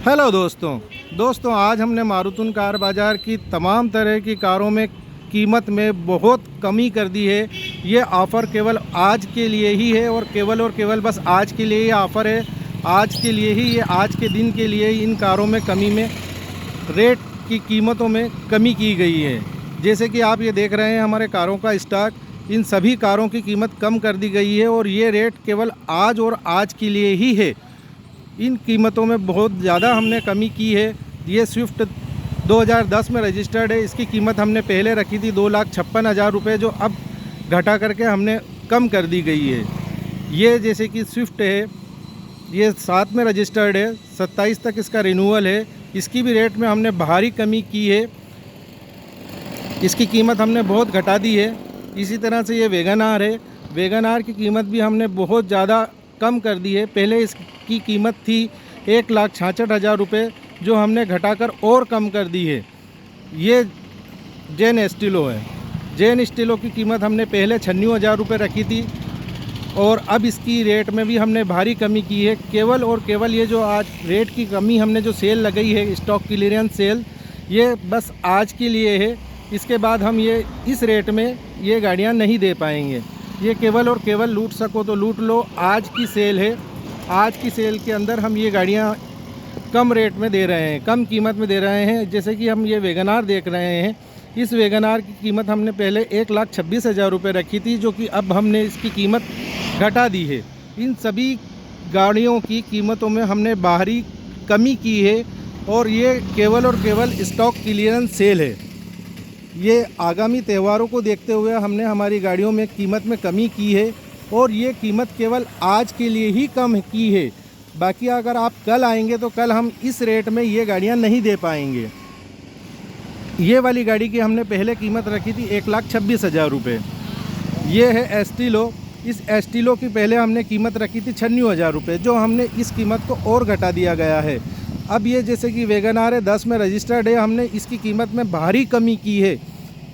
Hello दोस्तों आज हमने मारुति कार बाज़ार की तमाम तरह की कारों में कीमत में बहुत कमी कर दी है। ये ऑफ़र केवल आज के लिए ही है और केवल बस आज के लिए ये ऑफ़र है। आज के लिए ही ये आज के दिन के लिए इन कारों में कमी में रेट की कीमतों में कमी की गई है। जैसे कि आप ये देख रहे हैं हमारे कारों का स्टॉक, इन सभी कारों की कीमत कम कर दी गई है और ये रेट केवल आज और आज के लिए ही है। इन कीमतों में बहुत ज़्यादा हमने कमी की है। ये स्विफ्ट 2010 में रजिस्टर्ड है। इसकी कीमत हमने पहले रखी थी 2,56,000 रुपये, जो अब घटा करके हमने कम कर दी गई है। ये जैसे कि स्विफ्ट है, ये 7 में रजिस्टर्ड है, 27 तक इसका रिन्यूअल है। इसकी भी रेट में हमने भारी कमी की है, इसकी कीमत हमने बहुत घटा दी है। इसी तरह से ये वैगन आर है, वैगन आर की कीमत भी हमने बहुत ज़्यादा कम कर दी है। पहले इसकी कीमत थी 1,66,000 रुपये, जो हमने घटाकर और कम कर दी है। ये जेन एस्टिलो है। जेन एस्टिलो की कीमत हमने पहले 96,000 रुपये रखी थी और अब इसकी रेट में भी हमने भारी कमी की है। केवल और केवल ये जो आज रेट की कमी हमने जो सेल लगाई है, स्टॉक क्लियरेंस सेल, ये बस आज के लिए है। इसके बाद हम ये इस रेट में ये गाड़ियाँ नहीं दे पाएंगे। ये केवल और केवल लूट सको तो लूट लो, आज की सेल है। आज की सेल के अंदर हम ये गाड़ियाँ कम रेट में दे रहे हैं, कम कीमत में दे रहे हैं। जैसे कि हम ये वैगन आर देख रहे हैं, इस वैगन आर की कीमत हमने पहले 1,26,000 रुपये रखी थी, जो कि अब हमने इसकी कीमत घटा दी है। इन सभी गाड़ियों की कीमतों में हमने बाहरी कमी की है और ये केवल और केवल स्टॉक क्लियरेंस सेल है। ये आगामी त्योहारों को देखते हुए हमने हमारी गाड़ियों में कीमत में कमी की है और ये कीमत केवल आज के लिए ही कम की है। बाकी अगर आप कल आएंगे तो कल हम इस रेट में ये गाड़ियां नहीं दे पाएंगे। ये वाली गाड़ी की हमने पहले कीमत रखी थी 1,26,000 रुपये। ये है एस्टिलो। इस एस्टिलो की पहले हमने कीमत रखी थी 96,000 रुपये, जो हमने इस कीमत को और घटा दिया गया है। अब ये जैसे कि वैगन आर है, 10 में रजिस्टर्ड है, हमने इसकी कीमत में भारी कमी की है।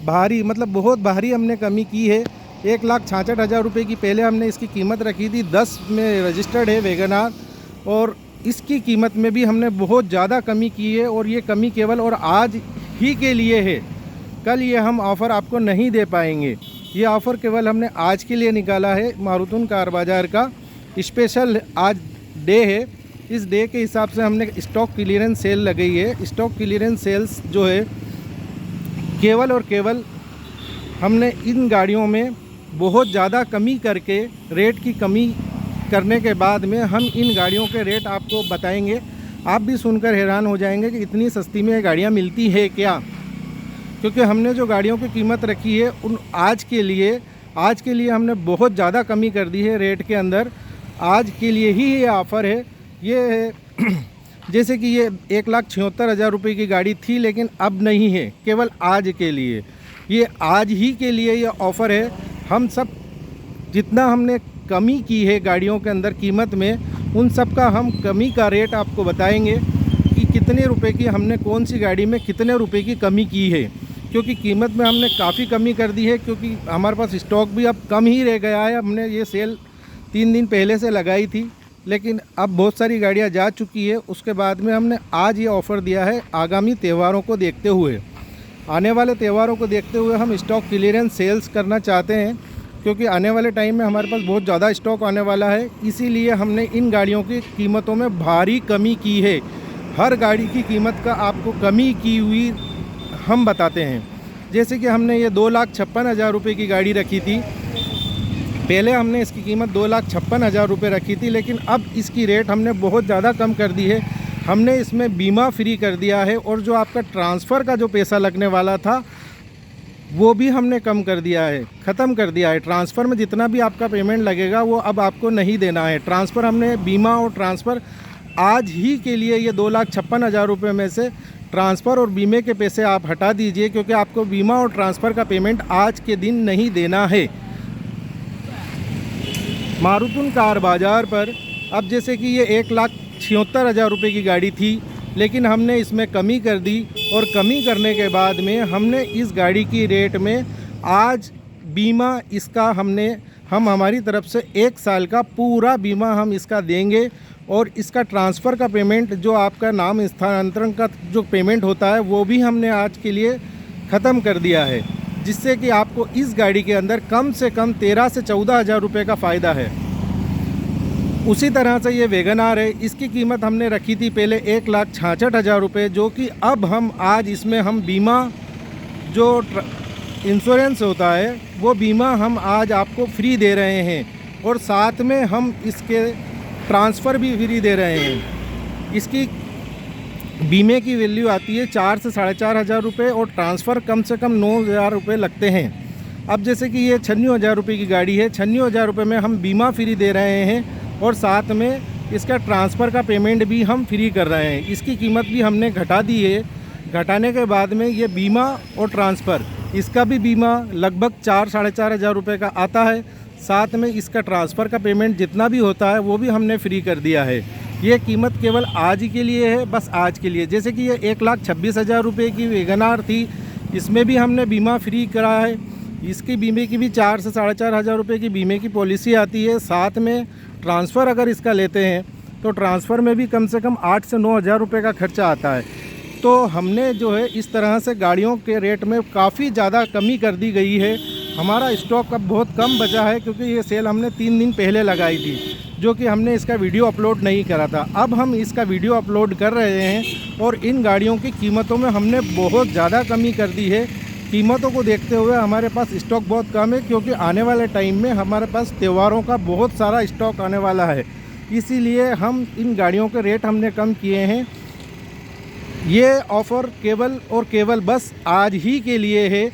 भारी मतलब बहुत भारी हमने कमी की है। 1,66,000 रुपये की पहले हमने इसकी कीमत रखी थी, 10 में रजिस्टर्ड है वैगन आर, और इसकी कीमत में भी हमने बहुत ज़्यादा कमी की है और ये कमी केवल और आज ही के लिए है। कल ये हम ऑफ़र आपको नहीं दे पाएंगे। ये ऑफ़र केवल हमने आज के लिए निकाला है। मारुति कार बाज़ार का स्पेशल आज डे है। इस डे के हिसाब से हमने स्टॉक क्लियरेंस सेल लगाई है। स्टॉक क्लियरेंस सेल्स जो है, केवल और केवल हमने इन गाड़ियों में बहुत ज़्यादा कमी करके, रेट की कमी करने के बाद में हम इन गाड़ियों के रेट आपको बताएंगे। आप भी सुनकर हैरान हो जाएंगे कि इतनी सस्ती में ये गाड़ियाँ मिलती है क्या। क्योंकि हमने जो गाड़ियों की कीमत रखी है उन आज के लिए हमने बहुत ज़्यादा कमी कर दी है रेट के अंदर। आज के लिए ही ये ऑफ़र है। ये जैसे कि ये 1,76,000 रुपये की गाड़ी थी, लेकिन अब नहीं है, केवल आज के लिए। ये आज ही के लिए ये ऑफ़र है। हम सब जितना हमने कमी की है गाड़ियों के अंदर कीमत में, उन सब का हम कमी का रेट आपको बताएंगे कि कितने रुपए की हमने कौन सी गाड़ी में कितने रुपए की कमी की है। क्योंकि कीमत में हमने काफ़ी कमी कर दी है, क्योंकि हमारे पास स्टॉक भी अब कम ही रह गया है। हमने ये सेल 3 दिन पहले से लगाई थी, लेकिन अब बहुत सारी गाड़ियां जा चुकी है। उसके बाद में हमने आज ये ऑफ़र दिया है। आगामी त्योहारों को देखते हुए, आने वाले त्योहारों को देखते हुए हम स्टॉक क्लियरेंस सेल्स करना चाहते हैं, क्योंकि आने वाले टाइम में हमारे पास बहुत ज़्यादा स्टॉक आने वाला है। इसीलिए हमने इन गाड़ियों की कीमतों में भारी कमी की है। हर गाड़ी की कीमत का आपको कमी की हुई हम बताते हैं। जैसे कि हमने ये 2,56,000 रुपये की गाड़ी रखी थी, पहले हमने इसकी कीमत 2,56,000 रुपये रखी थी, लेकिन अब इसकी रेट हमने बहुत ज़्यादा कम कर दी है। हमने इसमें बीमा फ्री कर दिया है और जो आपका ट्रांसफ़र का जो पैसा लगने वाला था वो भी हमने कम कर दिया है, ख़त्म कर दिया है। ट्रांसफ़र में जितना भी आपका पेमेंट लगेगा वो अब आपको नहीं देना है। ट्रांसफ़र हमने बीमा और ट्रांसफ़र आज ही के लिए ये 2,56,000 रुपये में से ट्रांसफ़र और बीमे के पैसे आप हटा दीजिए, क्योंकि आपको बीमा और ट्रांसफ़र का पेमेंट आज के दिन नहीं देना है। मारुति कार बाज़ार पर अब जैसे कि ये 1,76,000 रुपये की गाड़ी थी, लेकिन हमने इसमें कमी कर दी और कमी करने के बाद में हमने इस गाड़ी की रेट में आज बीमा इसका हम हमारी तरफ से 1 साल का पूरा बीमा हम इसका देंगे और इसका ट्रांसफ़र का पेमेंट जो आपका नाम स्थानांतरण का जो पेमेंट होता है वो भी हमने आज के लिए ख़त्म कर दिया है, जिससे कि आपको इस गाड़ी के अंदर कम से कम 13 से 14 हज़ार रुपये का फ़ायदा है। उसी तरह से ये वैगन आर है, इसकी कीमत हमने रखी थी पहले 1,66,000 रुपये, जो कि अब हम आज इसमें हम बीमा जो इंश्योरेंस होता है वो बीमा हम आज आपको फ्री दे रहे हैं, और साथ में हम इसके ट्रांसफ़र भी फ्री दे रहे हैं। इसकी बीमे की वैल्यू आती है 4 से 4,500 रुपये, और ट्रांसफ़र कम से कम 9,000 रुपये लगते हैं। अब जैसे कि ये 96,000 रुपये की गाड़ी है, 96,000 रुपये में हम बीमा फ्री दे रहे हैं, और साथ में इसका ट्रांसफ़र का पेमेंट भी हम फ्री कर रहे हैं। इसकी कीमत भी हमने घटा दी है। घटाने के बाद में ये बीमा और ट्रांसफ़र, इसका भी बीमा लगभग 4-4,500 हज़ार रुपये का आता है। साथ में इसका ट्रांसफ़र का पेमेंट जितना भी होता है वो भी हमने फ्री कर दिया है। ये कीमत केवल आज ही के लिए है, बस आज के लिए। जैसे कि ये 1,26,000 रुपये की वैगन आर थी, इसमें भी हमने बीमा फ्री करा है। इसकी बीमे की भी 4 से 4,500 रुपये की बीमे की पॉलिसी आती है। साथ में ट्रांसफ़र अगर इसका लेते हैं तो ट्रांसफ़र में भी कम से कम 8 से 9,000 रुपये का खर्चा आता है। तो हमने जो है इस तरह से गाड़ियों के रेट में काफ़ी ज़्यादा कमी कर दी गई है। हमारा स्टॉक अब बहुत कम बचा है, क्योंकि ये सेल हमने 3 दिन पहले लगाई थी, जो कि हमने इसका वीडियो अपलोड नहीं करा था। अब हम इसका वीडियो अपलोड कर रहे हैं, और इन गाड़ियों की कीमतों में हमने बहुत ज़्यादा कमी कर दी है। कीमतों को देखते हुए हमारे पास स्टॉक बहुत कम है, क्योंकि आने वाले टाइम में हमारे पास त्योहारों का बहुत सारा स्टॉक आने वाला है। इसीलिए हम इन गाड़ियों के रेट हमने कम किए हैं। ये ऑफ़र केवल और केवल बस आज ही के लिए है।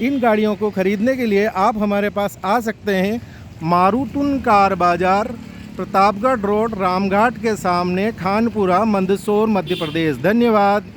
इन गाड़ियों को ख़रीदने के लिए आप हमारे पास आ सकते हैं। मारुतुन कार बाज़ार, प्रतापगढ़ रोड, रामघाट के सामने, खानपुरा, मंदसौर, मध्य प्रदेश। धन्यवाद।